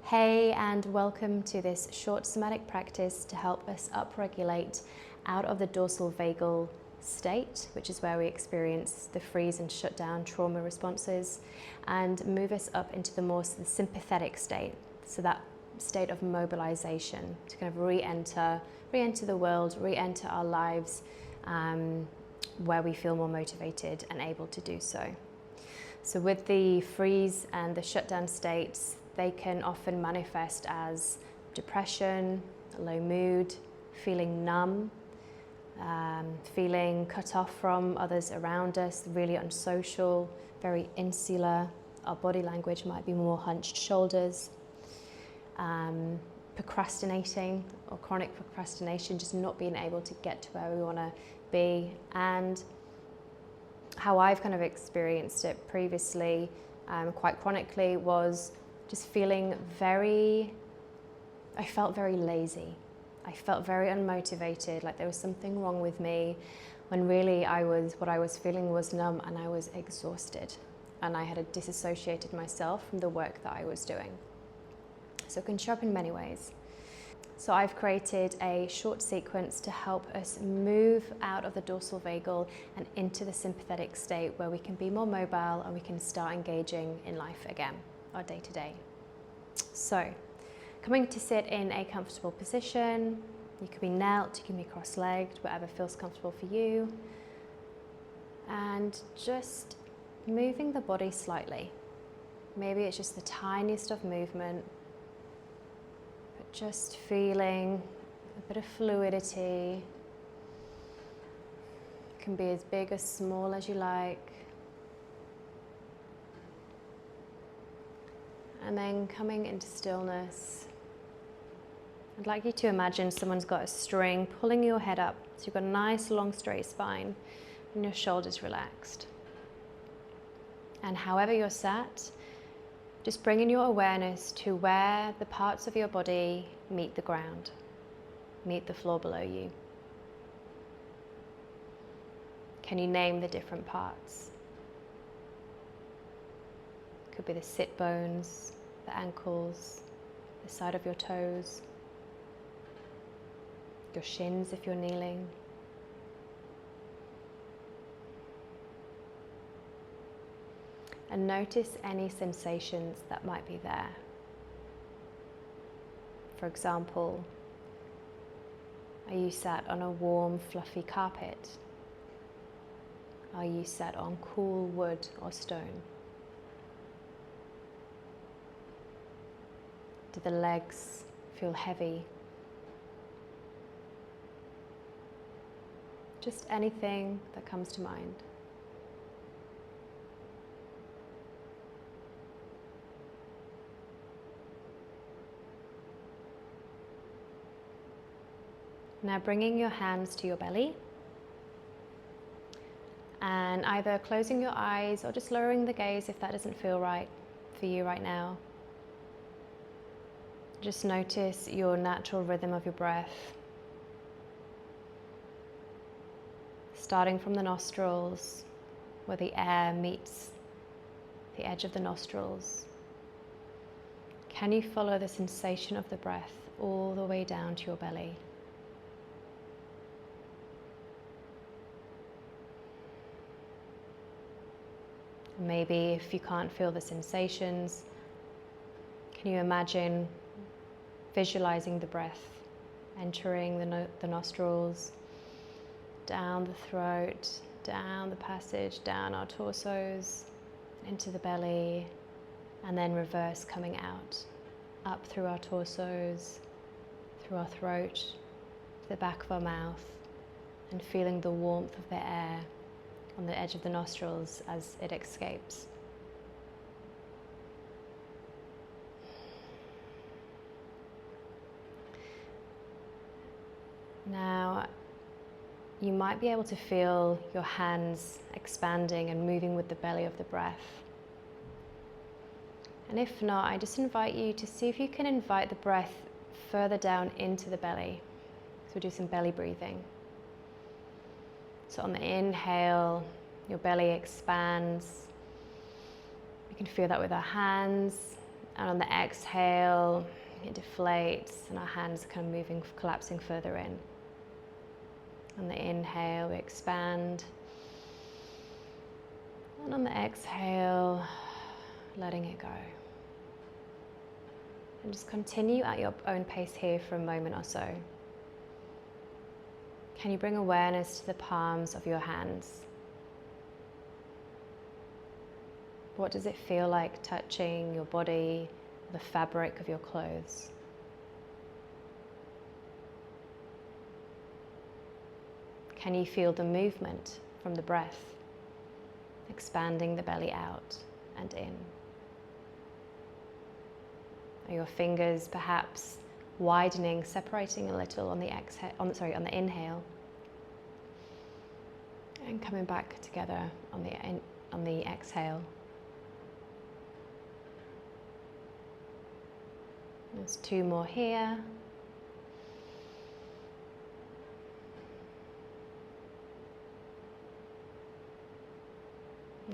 Hey, and welcome to this short somatic practice to help us upregulate out of the dorsal vagal state, which is where we experience the freeze and shutdown trauma responses, and move us up into the more sympathetic state, so that state of mobilization to kind of re-enter the world, re-enter our lives, where we feel more motivated and able to do so. So with the freeze and the shutdown states, they can often manifest as depression, low mood, feeling numb, feeling cut off from others around us, really unsocial, very insular. Our body language might be more hunched shoulders, procrastinating or chronic procrastination, just not being able to get to where we want to be. And how I've kind of experienced it previously, quite chronically, was just feeling I felt very lazy. I felt very unmotivated, like there was something wrong with me, when really what I was feeling was numb, and I was exhausted, and I had disassociated myself from the work that I was doing. So it can show up in many ways. So I've created a short sequence to help us move out of the dorsal vagal and into the sympathetic state, where we can be more mobile and we can start engaging in life again, our day-to-day. So, coming to sit in a comfortable position. You could be knelt, you can be cross-legged, whatever feels comfortable for you. And just moving the body slightly. Maybe it's just the tiniest of movement, but just feeling a bit of fluidity. It can be as big or small as you like. And then coming into stillness. I'd like you to imagine someone's got a string pulling your head up, so you've got a nice long straight spine and your shoulders relaxed. And however you're sat, just bringing your awareness to where the parts of your body meet the ground, meet the floor below you. Can you name the different parts? Could be the sit bones, the ankles, the side of your toes, your shins if you're kneeling. And notice any sensations that might be there. For example, are you sat on a warm, fluffy carpet? Are you sat on cool wood or stone? Do the legs feel heavy? Just anything that comes to mind. Now bringing your hands to your belly, and either closing your eyes or just lowering the gaze if that doesn't feel right for you right now. Just notice your natural rhythm of your breath. Starting from the nostrils, where the air meets the edge of the nostrils. Can you follow the sensation of the breath all the way down to your belly? Maybe if you can't feel the sensations, can you imagine visualizing the breath entering the nostrils, down the throat, down the passage, down our torsos, into the belly, and then reverse coming out, up through our torsos, through our throat, to the back of our mouth, and feeling the warmth of the air on the edge of the nostrils as it escapes. Now, you might be able to feel your hands expanding and moving with the belly of the breath. And if not, I just invite you to see if you can invite the breath further down into the belly. So we'll do some belly breathing. So on the inhale, your belly expands. We can feel that with our hands. And on the exhale, it deflates and our hands are kind of moving, collapsing further in. On the inhale, we expand. And on the exhale, letting it go. And just continue at your own pace here for a moment or so. Can you bring awareness to the palms of your hands? What does it feel like touching your body, the fabric of your clothes? Can you feel the movement from the breath, expanding the belly out and in? Are your fingers perhaps widening, separating a little on the exhale, on the inhale, and coming back together on the exhale? There's 2 more here.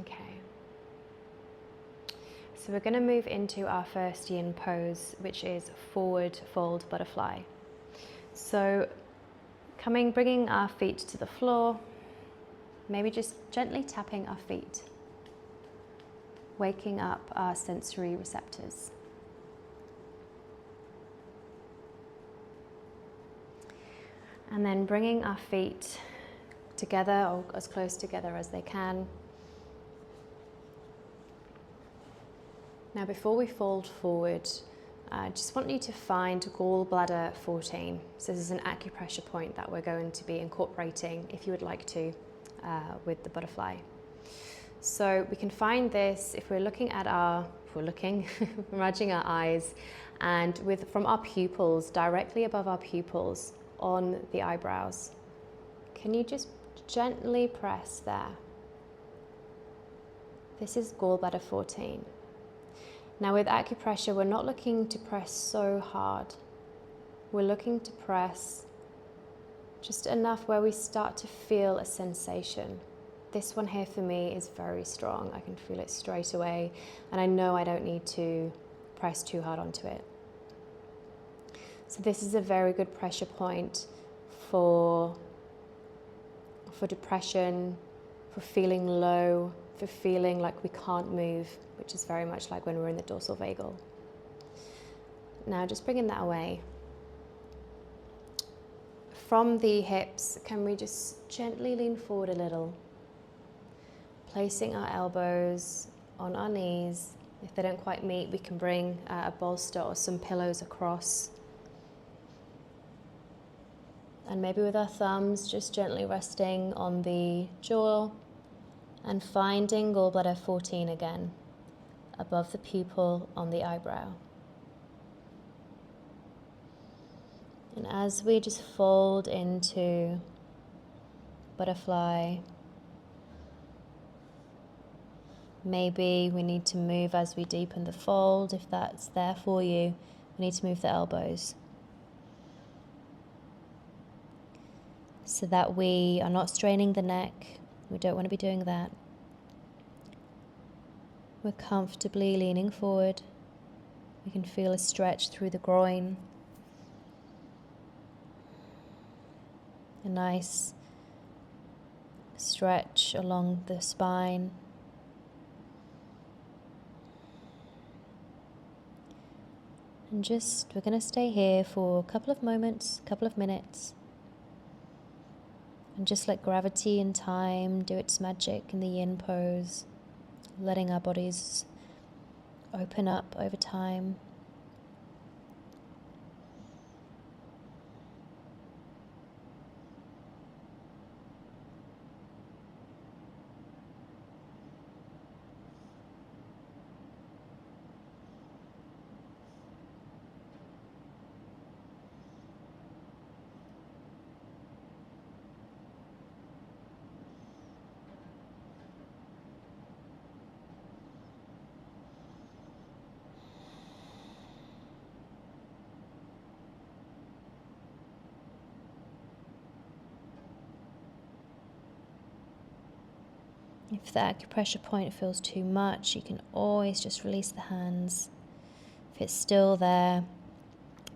Okay. So we're going to move into our first yin pose, which is forward fold butterfly. So bringing our feet to the floor, maybe just gently tapping our feet, waking up our sensory receptors. And then bringing our feet together, or as close together as they can. Now before we fold forward, I just want you to find gallbladder 14. So this is an acupressure point that we're going to be incorporating, if you would like to, with the butterfly. So we can find this if we're looking at imagine our eyes, and from our pupils, directly above our pupils, on the eyebrows. Can you just gently press there? This is gallbladder 14. Now with acupressure, we're not looking to press so hard. We're looking to press just enough where we start to feel a sensation. This one here for me is very strong. I can feel it straight away, and I know I don't need to press too hard onto it. So this is a very good pressure point for depression, for feeling low, for feeling like we can't move, which is very much like when we're in the dorsal vagal. Now just bringing that away. From the hips, can we just gently lean forward a little, placing our elbows on our knees. If they don't quite meet, we can bring a bolster or some pillows across. And maybe with our thumbs just gently resting on the jaw and finding gallbladder 14 again, above the pupil on the eyebrow. And as we just fold into butterfly, maybe we need to move as we deepen the fold. If that's there for you, we need to move the elbows, so that we are not straining the neck. We don't want to be doing that. We're comfortably leaning forward. We can feel a stretch through the groin. A nice stretch along the spine. And we're going to stay here for a couple of moments, a couple of minutes. And just let gravity and time do its magic in the yin pose, letting our bodies open up over time. If the acupressure point feels too much, you can always just release the hands If it's still there,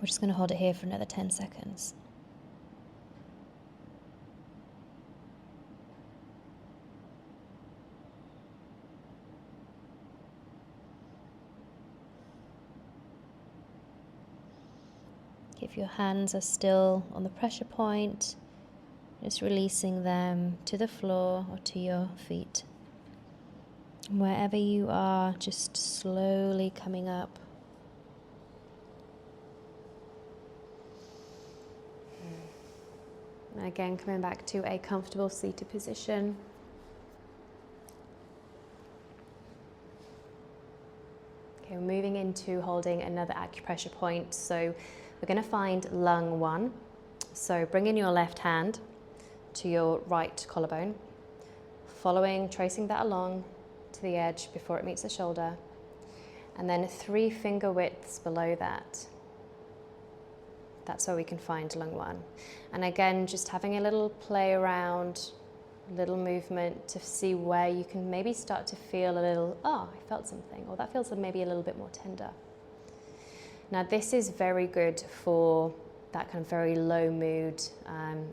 we're just going to hold it here for another 10 seconds. If your hands are still on the pressure point, just releasing them to the floor or to your feet. And wherever you are, just slowly coming up. And again, coming back to a comfortable seated position. Okay, we're moving into holding another acupressure point. So we're going to find lung 1. So bring in your left hand to your right collarbone, tracing that along to the edge before it meets the shoulder, and then 3 finger widths below that. That's where we can find lung 1. And again, just having a little play around, little movement to see where you can maybe start to feel a little, I felt something, or that feels maybe a little bit more tender. Now this is very good for that kind of very low mood,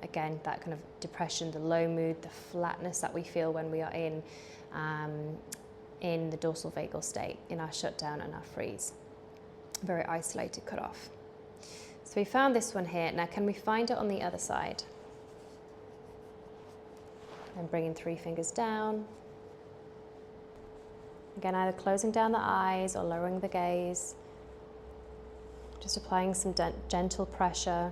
again, that kind of depression, the low mood, the flatness that we feel when we are in the dorsal vagal state, in our shutdown and our freeze. Very isolated, cut off. So we found this one here. Now can we find it on the other side? And bringing 3 fingers down. Again, either closing down the eyes or lowering the gaze. Just applying some gentle pressure.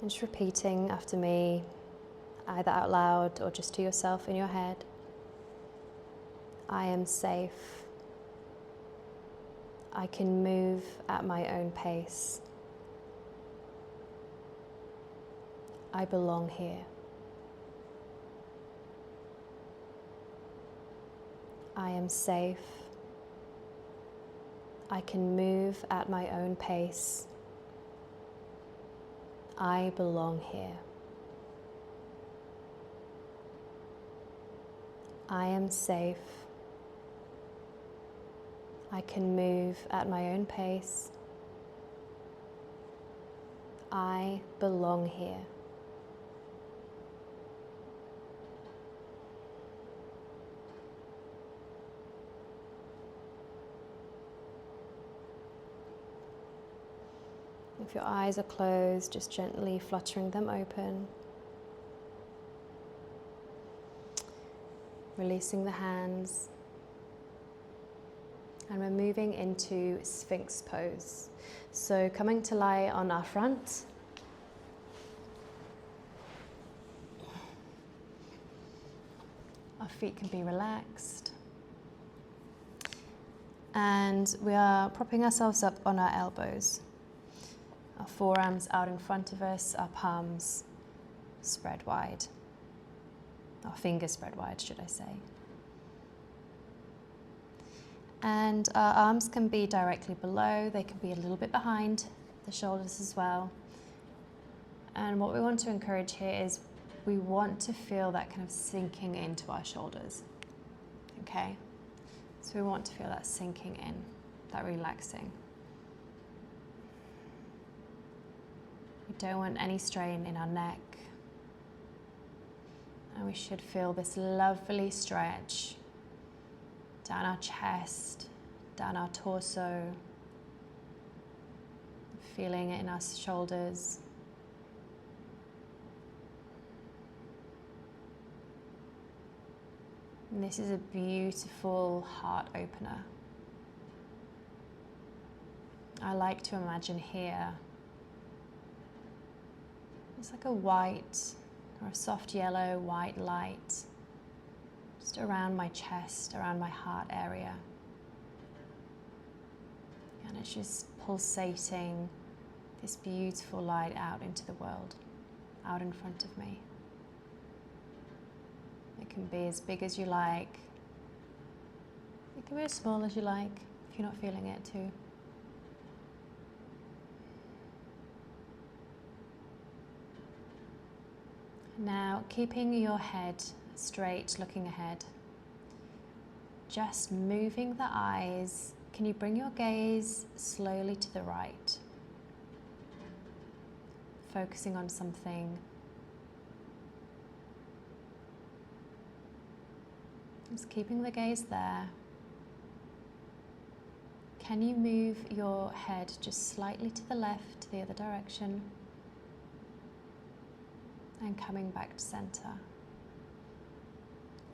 And just repeating after me, either out loud or just to yourself in your head. I am safe. I can move at my own pace. I belong here. I am safe. I can move at my own pace. I belong here. I am safe. I can move at my own pace. I belong here. If your eyes are closed, just gently fluttering them open. Releasing the hands. And we're moving into Sphinx pose. So coming to lie on our front. Our feet can be relaxed. And we are propping ourselves up on our elbows. Our forearms out in front of us, our palms spread wide. Our fingers spread wide, should I say. And our arms can be directly below, they can be a little bit behind the shoulders as well. And what we want to encourage here is we want to feel that kind of sinking into our shoulders, okay? So we want to feel that sinking in, that relaxing. We don't want any strain in our neck. And we should feel this lovely stretch down our chest, down our torso, feeling it in our shoulders. And this is a beautiful heart opener. I like to imagine here, it's like a white or a soft yellow white light just around my chest, around my heart area. And it's just pulsating this beautiful light out into the world, out in front of me. It can be as big as you like. It can be as small as you like if you're not feeling it too. Now, keeping your head straight, looking ahead, just moving the eyes. Can you bring your gaze slowly to the right? Focusing on something. Just keeping the gaze there. Can you move your head just slightly to the left, the other direction? And coming back to center.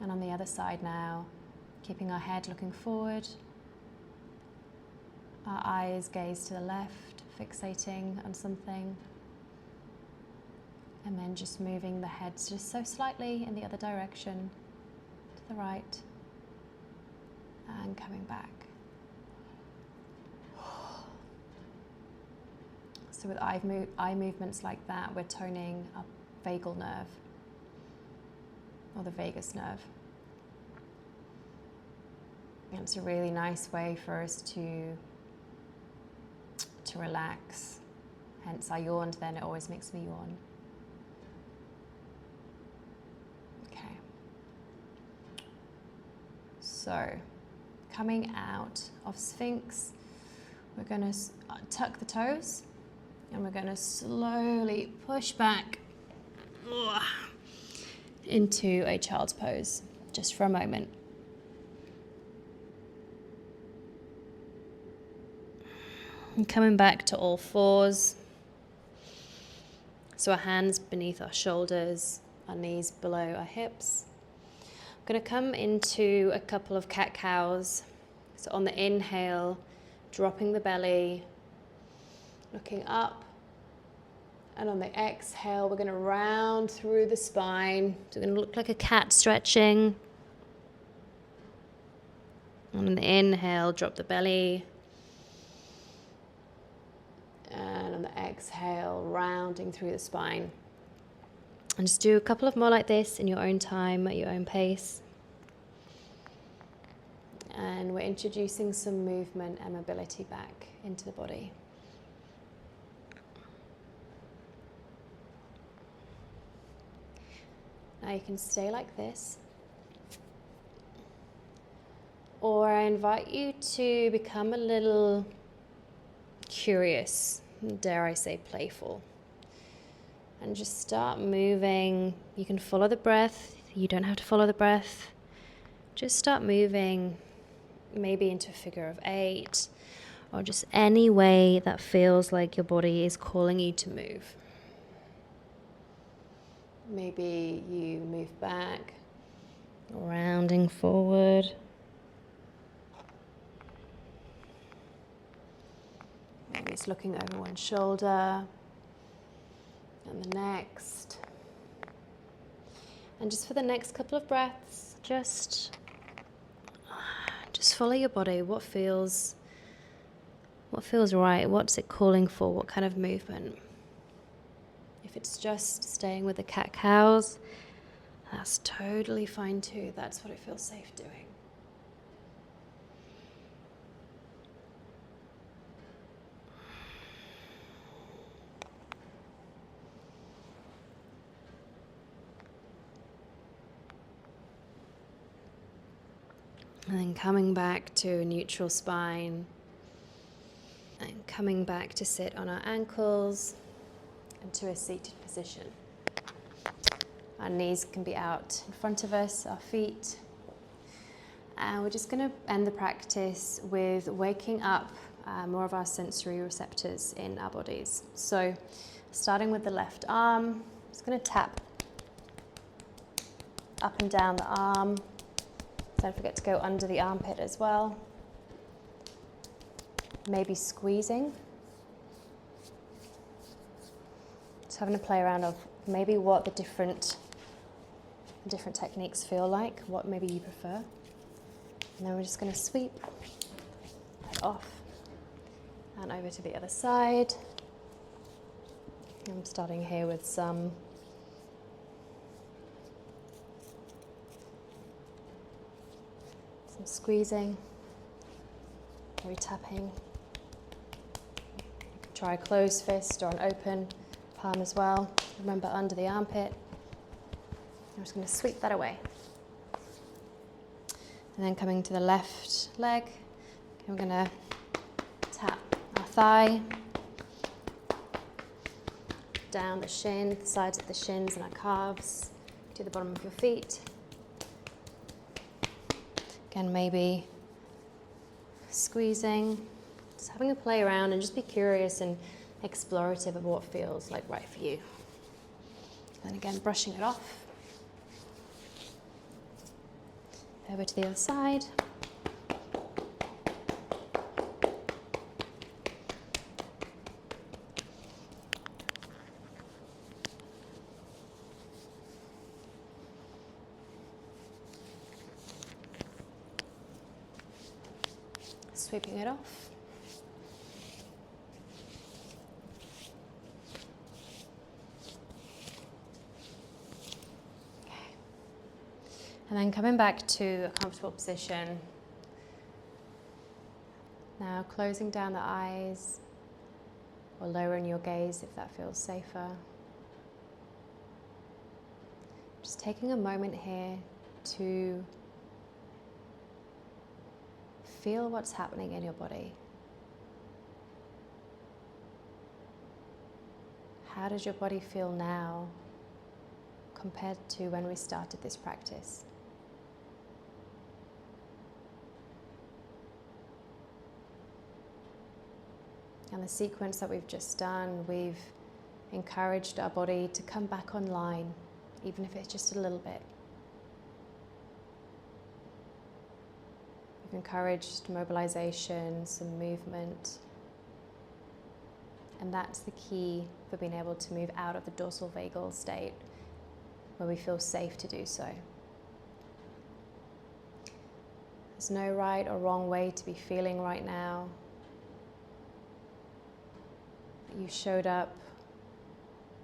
And on the other side now, keeping our head looking forward. Our eyes gaze to the left, fixating on something. And then just moving the head just so slightly in the other direction, to the right. And coming back. So with eye movements like that, we're toning our vagal nerve, or the vagus nerve. And it's a really nice way for us to relax. Hence I yawned then, it always makes me yawn. Okay. So, coming out of Sphinx, we're going to tuck the toes. And we're going to slowly push back into a child's pose, just for a moment. And coming back to all fours. So our hands beneath our shoulders, our knees below our hips. I'm going to come into a couple of cat-cows. So on the inhale, dropping the belly, looking up, and on the exhale we're going to round through the spine. So we're going to look like a cat stretching. And on the inhale, drop the belly, and on the exhale, rounding through the spine. And just do a couple of more like this in your own time, at your own pace. And we're introducing some movement and mobility back into the body. Now you can stay like this, or I invite you to become a little curious, dare I say playful, and just start moving. You can follow the breath, you don't have to follow the breath. Just start moving, maybe into a figure of 8, or just any way that feels like your body is calling you to move. Maybe you move back, rounding forward. Maybe it's looking over one shoulder and the next. And just for the next couple of breaths, just follow your body. What feels right? What's it calling for? What kind of movement? If it's just staying with the cat-cows, that's totally fine too. That's what it feels safe doing. And then coming back to a neutral spine, and coming back to sit on our ankles and to a seated position. Our knees can be out in front of us, our feet. And we're just going to end the practice with waking up more of our sensory receptors in our bodies. So starting with the left arm, just going to tap up and down the arm. Don't forget to go under the armpit as well. Maybe squeezing. Just having a play around of maybe what the different techniques feel like, what maybe you prefer. And then we're just going to sweep that off and over to the other side. I'm starting here with some squeezing, maybe tapping. You could try a closed fist or an open palm as well. Remember, under the armpit. I'm just going to sweep that away. And then coming to the left leg, we're going to tap our thigh, down the shin, the sides of the shins and our calves, to the bottom of your feet. Again, maybe squeezing, just having a play around and just be curious and explorative of what feels like right for you. And again, brushing it off. Over to the other side. Sweeping it off. Okay. And then coming back to a comfortable position. Now closing down the eyes or lowering your gaze if that feels safer. Just taking a moment here to feel what's happening in your body. How does your body feel now compared to when we started this practice? And the sequence that we've just done, we've encouraged our body to come back online, even if it's just a little bit. We've encouraged mobilization, some movement. And that's the key for being able to move out of the dorsal vagal state where we feel safe to do so. There's no right or wrong way to be feeling right now. You showed up,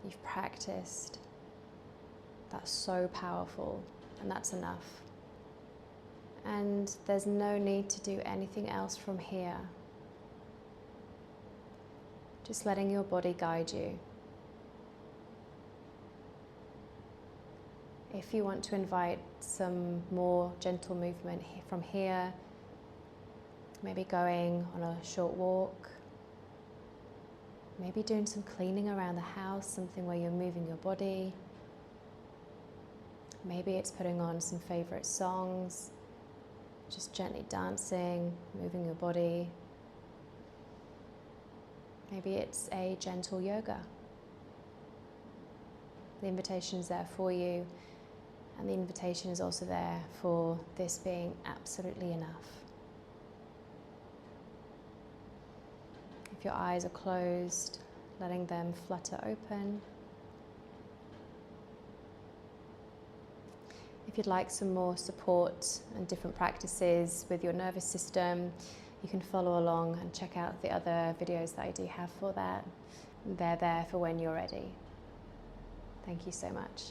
you've practiced. That's so powerful, and that's enough. And there's no need to do anything else from here. Just letting your body guide you. If you want to invite some more gentle movement from here, maybe going on a short walk, maybe doing some cleaning around the house, something where you're moving your body. Maybe it's putting on some favorite songs, just gently dancing, moving your body. Maybe it's a gentle yoga. The invitation is there for you, and the invitation is also there for this being absolutely enough. If your eyes are closed, letting them flutter open. If you'd like some more support and different practices with your nervous system, you can follow along and check out the other videos that I do have for that. They're there for when you're ready. Thank you so much.